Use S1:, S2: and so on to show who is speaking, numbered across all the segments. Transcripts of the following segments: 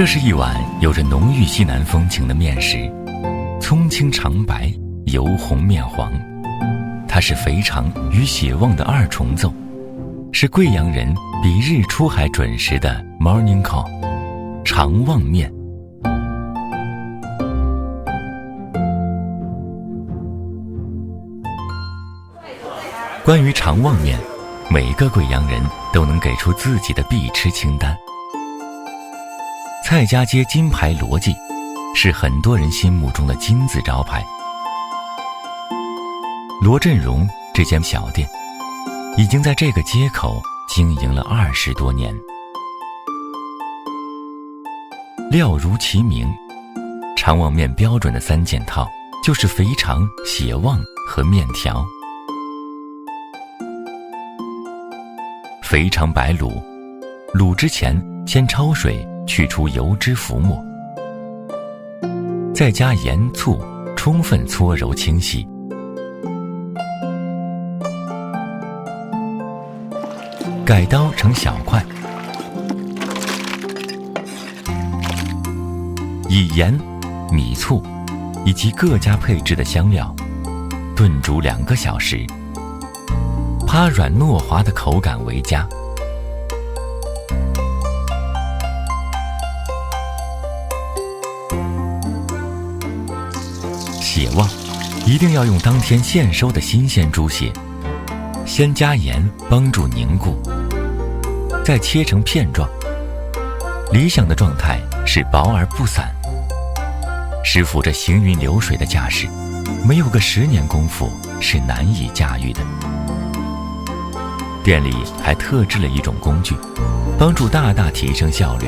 S1: 这是一碗有着浓郁西南风情的面食，葱青长白，油红面黄。它是肥肠与血旺的二重奏，是贵阳人比日出还准时的 morning call 肠旺面。关于肠旺面，每个贵阳人都能给出自己的必吃清单。蔡家街金牌逻辑是很多人心目中的金字招牌。罗振荣这间小店已经在这个街口经营了20多年。料如其名，肠旺面标准的3件套就是肥肠、血旺和面条。肥肠白卤，卤之前先焯水去除油脂浮沫，再加盐醋充分搓揉清洗。改刀成小块，以盐、米醋以及各家配制的香料炖煮2个小时，趴软糯滑的口感为佳。血旺一定要用当天现收的新鲜猪血，先加盐帮助凝固，再切成片状。理想的状态是薄而不散。师傅这行云流水的架势，没有个10年功夫是难以驾驭的。店里还特制了一种工具，帮助大大提升效率。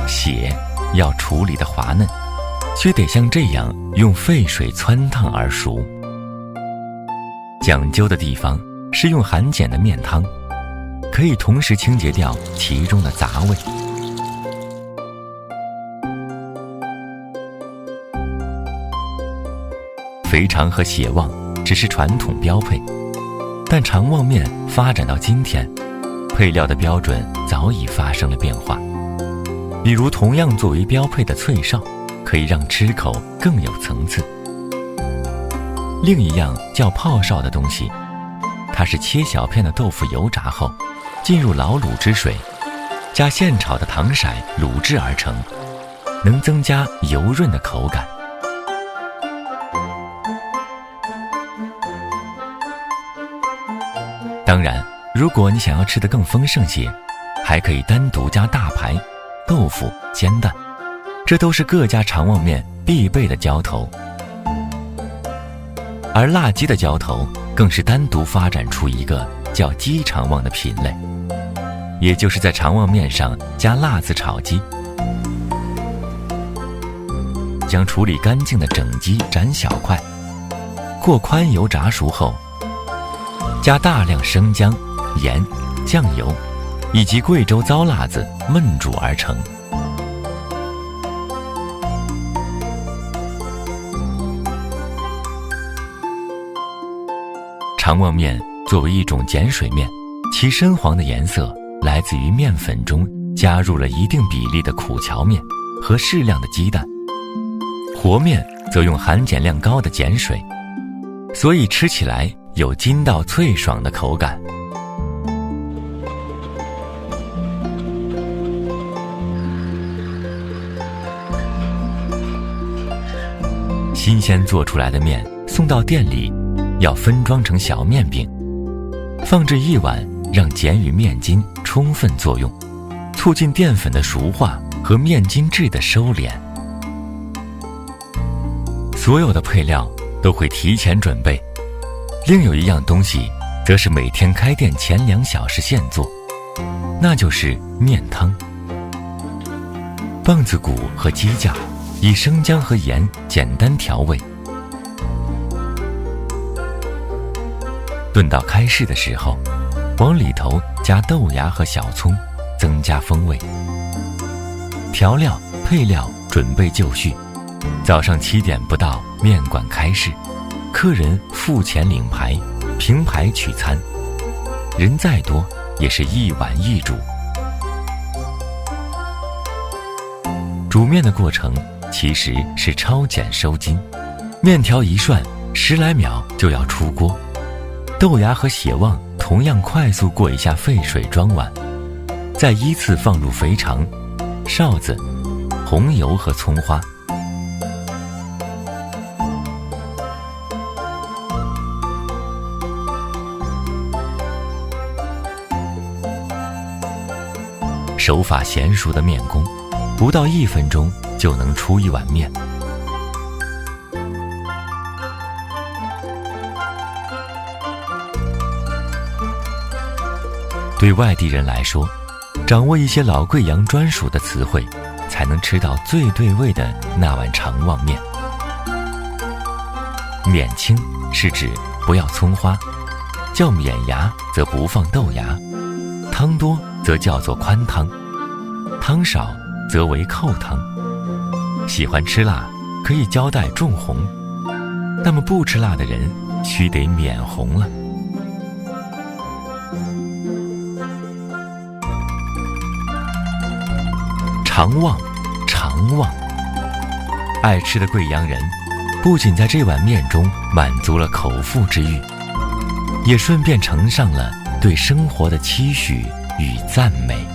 S1: 血要处理的滑嫩，却得像这样用沸水汆烫而熟。讲究的地方是用含碱的面汤，可以同时清洁掉其中的杂味。肥肠和血旺只是传统标配，但肠旺面发展到今天，配料的标准早已发生了变化。比如同样作为标配的脆哨，可以让吃口更有层次。另一样叫泡哨的东西，它是切小片的豆腐油炸后，进入老卤汁水，加现炒的糖色卤制而成，能增加油润的口感。当然，如果你想要吃得更丰盛些，还可以单独加大排、豆腐、煎蛋，这都是各家肠旺面必备的浇头。而辣鸡的浇头更是单独发展出一个叫鸡肠旺的品类，也就是在肠旺面上加辣子炒鸡，将处理干净的整鸡斩小块，过宽油炸熟后，加大量生姜、盐、酱油以及贵州糟辣子焖煮而成。肠旺面作为一种碱水面，其深黄的颜色来自于面粉中加入了一定比例的苦荞面和适量的鸡蛋，和面则用含碱量高的碱水，所以吃起来有筋道脆爽的口感。新鲜做出来的面送到店里，要分装成小面饼，放置1晚，让碱与面筋充分作用，促进淀粉的熟化和面筋质的收敛。所有的配料都会提前准备，另有一样东西则是每天开店前2小时现做，那就是面汤。棒子骨和鸡架以生姜和盐简单调味，炖到开市的时候，往里头加豆芽和小葱，增加风味。调料配料准备就绪，早上7点不到，面馆开市，客人付钱领牌，凭牌取餐，人再多也是一碗一煮。煮面的过程其实是超减收筋，面条一涮10来秒就要出锅，豆芽和血旺同样快速过一下沸水装碗，再依次放入肥肠、臊子、红油和葱花。手法娴熟的面工，不到1分钟就能出一碗面。对外地人来说，掌握一些老贵阳专属的词汇，才能吃到最对味的那碗肠旺面。面轻是指不要葱花，叫免牙则不放豆芽，汤多则叫做宽汤，汤少则为扣汤。喜欢吃辣可以交代重红，那么不吃辣的人须得免红了。肠旺，肠旺。爱吃的贵阳人不仅在这碗面中满足了口腹之欲，也顺便呈上了对生活的期许与赞美。